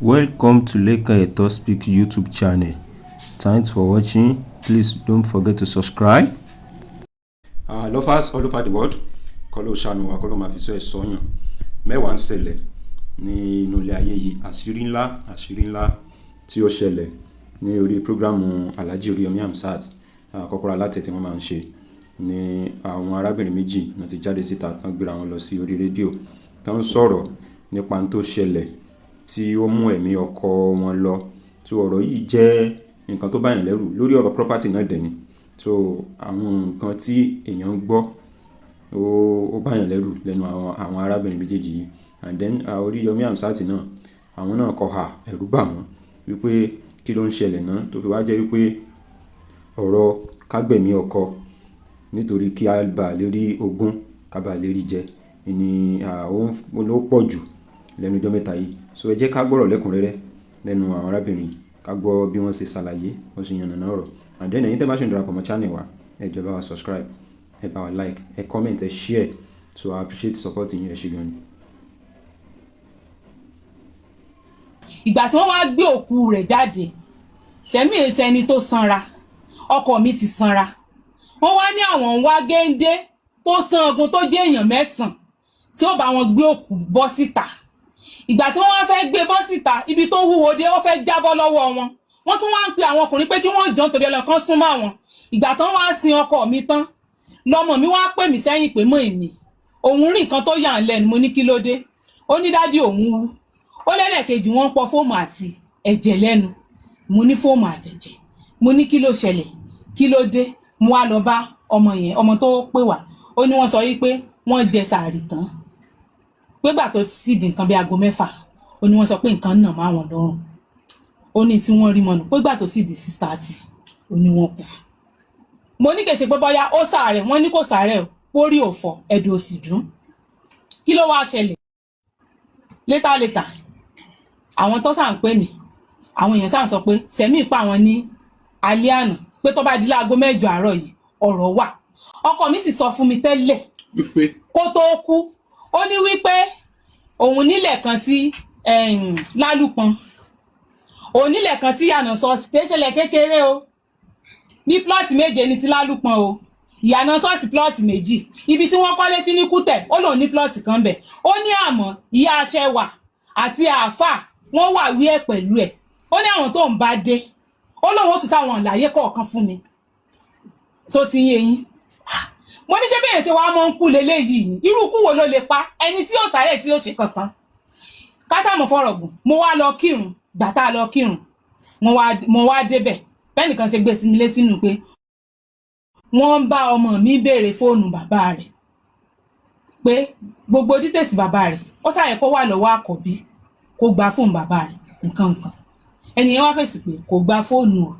Welcome to Leka Eto Speak YouTube channel. Thanks for watching. Please don't forget to subscribe. Lovers all over the world, kọ́lọ́ ṣàánú wa, kọ́lọ́ máa fi sọ ẹ̀ sọ́yàn. Mẹ́wàá ń ṣẹlẹ̀ ní inú ilé ayé yìí. Àṣírí ńlá tí ó ṣẹlẹ̀ ní orí prógrámù Alhaji Oriyomi Hamzat, Kọ́kọ́rọ́ Alátẹ tí wọ́n máa ń ṣe ní àwọn arábìnrin méjì náà ti jáde síta tán gbéra wọn lọ sí orí rédíò tán ń sọ̀rọ̀ nípa tó ṣẹlẹ̀ tí ó mú ẹ̀mí ọkọ wọn lọ. So ọ̀rọ̀ yìí jẹ́ nǹkan tó báyàn lẹ́rù lórí ọ̀rọ̀ property náà dẹ̀ ni. So àwọn nǹkan tí èèyàn ń gbọ́ ó báyàn lẹ́rù lẹ́nu àwọn arábìnrin méjèèjì yìí. And then Oriyomi Hamzat náà, àwọn náà kọ ẹ̀rù bà wọ́n wípé kí ló ń ṣẹlẹ̀ náà tó fi wá jẹ́ wípé ọ̀rọ̀ kágbẹ̀mí ọkọ nítorí kí a bá lè rí ogún ká bá lè rí jẹ ni ó pọ̀ jù lẹ́nu ọjọ́ mẹ́ta yìí. So ẹ jẹ́ ká gbọ́rọ̀ lẹ́kùnrẹ́rẹ́ lẹ́nu àwọn arábìnrin, ká gbọ́ bí wọ́n ṣe ṣàlàyé, wọ́n ṣe yànnàná ọ̀rọ̀. And then ẹ̀yin tẹ́ bá ṣe ń darapọ̀ mọ́ channel wa, ẹ jọ̀ọ́ bá wa subscribe, ẹ bá wa like, ẹ comment, ẹ share. So I appreciate support yín, ẹ ṣé gan ni. Ìgbà tí wọ́n wá gbé òkú rẹ̀ jáde, Sẹ́mi ẹni tó sanra, ọkọ mi ti sanra. Wọ́n wá ní àwọn ń wá géńdé tó san ogun tó jẹ́ èèyàn 9 tí ó bá wọn gbé òkú bọ́ síta. Ìgbà tí wọ́n wá fẹ́ gbé bọ́ síta, ibi tó wúwo dé ó fẹ́ jábọ́ lọ́wọ́ wọn. Wọ́n tún wá ń pe àwọn ọkùnrin pé kí wọ́n jọ nítorí ọlọ́kan súnmọ́ àwọn. Ìgbà tán wá sin ọkọ mi tán, lọ́mọ mi wá pè mí sẹ́yìn pé mọ́ èmi òun rí nǹkan tó yà ń lẹ́nu. Mo ní kí ló dé? Ó ní dádì òun wú. Ó lẹ́lẹ̀kejì wọ́n pọ fóòmù àti ẹ̀jẹ̀ lẹ́nu. Mo ní fóòmù àtẹ̀jẹ̀. Mo ní kí ló ṣẹlẹ̀? Kí ló dé? Mo wá lọ bá ọmọ yẹn, ọmọ tó pè wá. Ó ní wọ́n sọ yí pé wọ́n jẹ sàárì tán. Pé gbà tó ti di nǹkan bí aago 6, ó ní wọ́n sọ pé nǹkan náà máa wọn lọ́rùn. Ó ní tí wọ́n rí mọ́nù pé gbà tó sì di 6:30, ó ní wọ́n kú. Mo ní kèṣe pé bóyá ó sàárẹ̀, wọ́n ní kò sàárẹ̀ o, orí ò fọ́, ẹ̀dọ̀ ò sì dùn. Kí ló wá ṣẹlẹ̀? Létà àwọn tó sàn pè mí, àwọn èèyàn sàn sọ pé Sẹ́mi pa àwọn ní alẹ́ àná pé tó bá di láago 8 àárọ̀ yìí ọ̀rọ̀ wà. Ọkọ mi sì sọ fún mi tẹ́lẹ̀ kó tó kú. Ó ní wípé òun nílẹ̀ kan sí Lálùpọ̀n, òun nílẹ̀ kan sí Ìyànà Ṣọ́ọ̀ṣì, kéṣẹlẹ̀ kékeré o, ní plọ́ọ̀tì 7 ní ti Lálùpọ̀n o, Ìyànà Ṣọ́ọ̀ṣì plọ́ọ̀tì 2, ibi tí wọ́n kọ́lé sí ní Kútẹ̀ ó lòun ní plọ́ọ̀tì kan bẹ̀. Ó ní àmọ́ ìyá Aṣẹ́wà àti àáfà wọ́n wà wí ẹ̀ pẹ̀lú ẹ̀. Ó ní àwọn tó ń bá dé, ó lóun ó tún sáwọn àlàyé kọ̀ọ̀kan fún mi. So ti yé yín. Mo ní ṣé bẹ́ẹ̀ ṣe wá mọ́ ń kú leléyìí ni, irú kú wo ló lè pa ẹni tí ó sáré tí ó ṣe kankan. Kásàmù fọ̀rọ̀gùn, mo wá lọ kírun, gbàtà lọ kírun, mo wá débẹ̀. Bẹ́ẹ̀ nìkan ṣe gbé sí mi létí nù pé wọ́n ń bá ọmọ mi béèrè fóònù bàbá rẹ̀, pé gbogbo dítèsì bàbá rẹ̀ ó sáré kó wà lọ́wọ́ àkọ́bí kó gba fóònù bàbá rẹ̀ nǹkan. Ẹni yẹn wá fèsì pé kò gba fóònù o,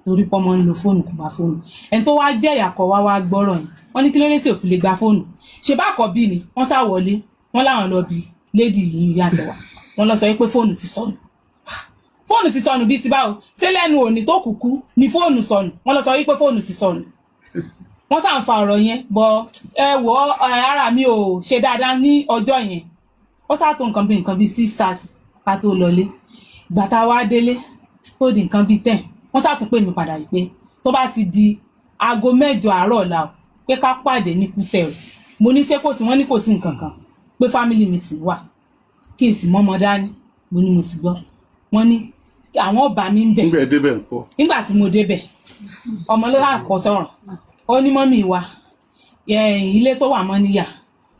torí pọ́ mọ́ ń lo fóònù kò gba fóònù. Ẹni tó wá jẹ́ ìyàkọ̀ wá gbọ́rọ̀ yìí, wọ́n ní kí ló dé tí ò fi lè gba fóònù. Ṣé bá àkọ́bí ni wọ́n sá wọlé, wọ́n láwọn lọ bí lédì yìí yá sẹ́wà, wọ́n lọ sọ pé fóònù ti sọnù. Fóònù ti sọnù bíi ti báwo? Ṣé lẹ́nu òní tó kúkú ni fóònù sọnù? Wọ́n lọ sọ pé fóònù ti sọnù. Wọ́n sá ń fa ọ̀rọ̀ yẹn bọ̀ ara mi ò ṣe dáadáa ní ọjọ́ yẹn. Ó sá tó nǹkan bíi 6:30 ká tó lọlé. Ìgbà tá a wá délé tó di nǹkan bíi 10, wọ́n sá tún pè mí padà yìí pé tó bá ti di aago 8 àárọ̀ ọ̀la o pé ká pàdé ní Kútẹ̀ o. Mo ní ṣé kò sí, wọ́n ní kò sí nǹkan kan, pé family meeting wà kí n sì mọ́mọ́ dání. Mo ní mo sì gbọ́. Wọ́n ní àwọn ọba mi ń bẹ̀. Nígbà débẹ̀ ńkọ́? Nígbà tí mo débẹ̀, ọmọ ló láàkọ́ sọ̀rọ̀. Ó ní mọ́mì wa ilé tó wà mọ́ níyà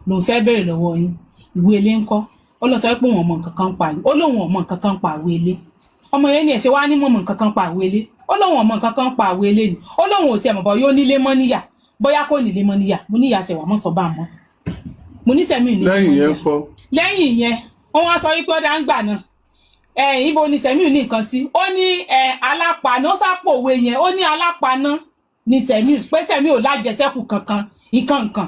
ló fẹ́ bẹ̀rẹ̀ lọ́wọ́ yín, ìwé ilé ńkọ́? Ó lọ sọ pé wọn mọ nǹkan kan pa yín. Ó lóun ò mọ nǹkan kan pa ìwé ilé. Ọmọ yẹn ní ẹ̀ ṣe wá ní mọ̀ nǹkan kan pa ìwé ilé. Ó lóun ò mọ nǹkan kan pa ìwé ilé ni. Ó lóun ò tiẹ̀ mọ̀ bọ́ yóò nílé mọ́ níyà, bóyá kò nílé mọ́ níyà. Mo ní ìyá ṣẹ̀wà mọ́ sọ bá mọ́. Mo ní Sẹ́mi ní. Lẹ́yìn yẹn kọ́? Lẹ́yìn yẹn wọ́n wá sọ wípé ó dá ń gbà náà. Ibo ni Sẹ́mi ní nǹkan sí? Ó ní alápaná, ó sápòwe yẹn, ó ní alápaná ni Sẹ́mi, pé Sẹ́mi ò lájẹsẹ́kù kankan ìkànkan.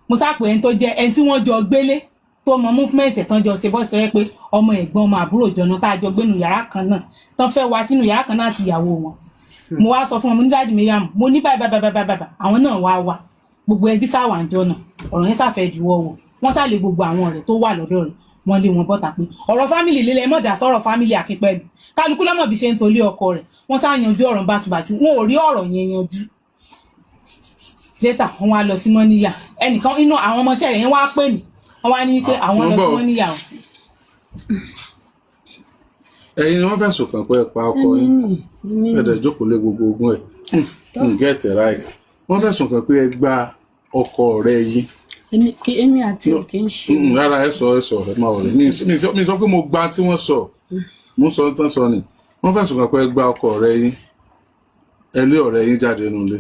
Mo sápò ẹni tó jẹ́ ẹni tí wọ́n jọ gbélé tó mọ movement tán jọ ṣe bọ́ sẹ́yẹ́ pé ọmọ ẹ̀gbọ́n ọmọ àbúrò jọ̀nà tá a jọ gbénu yàrá kan náà tán fẹ́ wá sínú yàrá kan náà àti ìyàwó wọn. Mo wá sọ fún wọn, mo ní dáàdì Mariam, mo ní báyìí àwọn náà wá gbogbo ẹbí sáwà ń jọ náà, ọ̀rọ̀ yẹn sáfẹ́ ìdíwọ́ wò. Wọ́n sá lé gbogbo àwọn ọ̀rẹ́ tó wà lọ́dọ̀ rẹ̀, wọ́n lé wọn bọ́ta pé ọ̀rọ̀ fámìlì lélẹ̀ mọ̀dà sọ̀rọ̀ fámìlì Akínpẹ̀lú kálukú lọ́mọ bí ṣe ń tolé ọkọ rẹ̀ wọ́n sá yanjú ọ̀rọ̀ bàtúbàtú wọn ò rí ọ̀rọ̀ yẹn yanjú létà wọ́n wá lọ sí Mọ́níyà ẹnìkan inú àwọn ọmọọṣẹ́ rẹ̀ yẹn wá pè mí wọ́n wá ní pé àwọn lọ sí Mọ́níyà o. ẹ̀yin ni wọ́n fẹ̀sùn kàn pé ẹ pa ọkọ yín ẹ̀dẹ̀ jókòó lé gbogbo ogún ẹ̀ get it right wọ́n fẹ̀sùn kàn pé ẹ gba ọkọ rẹ̀ yín. èmi àti òkè ń ṣe. rárá ẹ sọ ẹ máa wọlé mi sọ pé mo gba tí wọ́n sọ mo sọ tán sọ ni wọ́n fẹ̀sùn kàn pé ẹ gba ọkọ rẹ̀ yín ẹ lé ọ̀rẹ́ yín jáde nínú ilé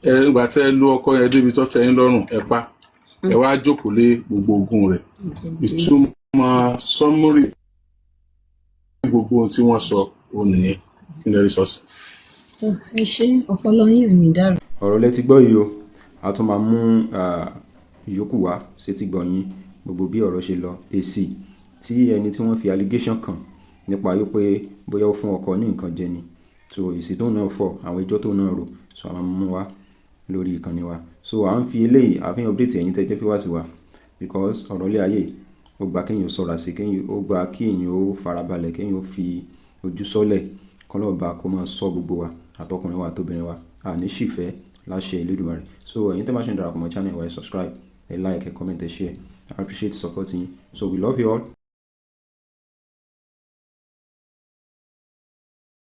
ẹ ìgbà tẹ́ ẹ lú ọkọ yẹn débi tó tẹ́ yín lọ́rùn ẹ pa ẹ wá jókòó lé gbogbo ogún rẹ̀ ìtumọ̀ sọmúrì gbogbo ohun tí wọ́n sọ òun nìyẹn kí lè rí sọ́ọ̀sì. ẹ ṣe ọpọlọ yín ò ní dàrú. ọ̀rọ̀ lẹ ti gbọ́ yìí o a tún máa mú ìyókù wá sétí gbọ́ yín gbogbo bí ọ̀rọ̀ ṣe lọ èsì tí ẹni tí wọ́n fi allegation kàn nípa yóò pé bóyá ó fún ọkọ ní nǹkan jẹ ni so èsì tóun náà fọ̀ àwọn ẹjọ́ tóun náà rò so a máa mú wá lórí ìkànnì wa so à ń fi eléyìí àfihàn update ẹ̀yin tẹ́jẹ́ fi wá sí wa because ọ̀rọ̀ ilé ayé ó gba kéèyàn ṣọ́ra sí ó gba kéèyàn ó farabalẹ̀ kéèyàn ó fi ojú sọ́lẹ̀ kọ́lọ́ọ̀bá kó máa sọ gbogbo wa àtọkùnrin wa àtobìnrin wa àní ṣìfẹ́ láṣẹ Elédùmarè so ẹ̀yin tẹ́ máa ṣe ń darapọ̀ mọ́ channel wa ẹ subscribe ẹ like ẹ comment ẹ share I appreciate support yín so we love you all.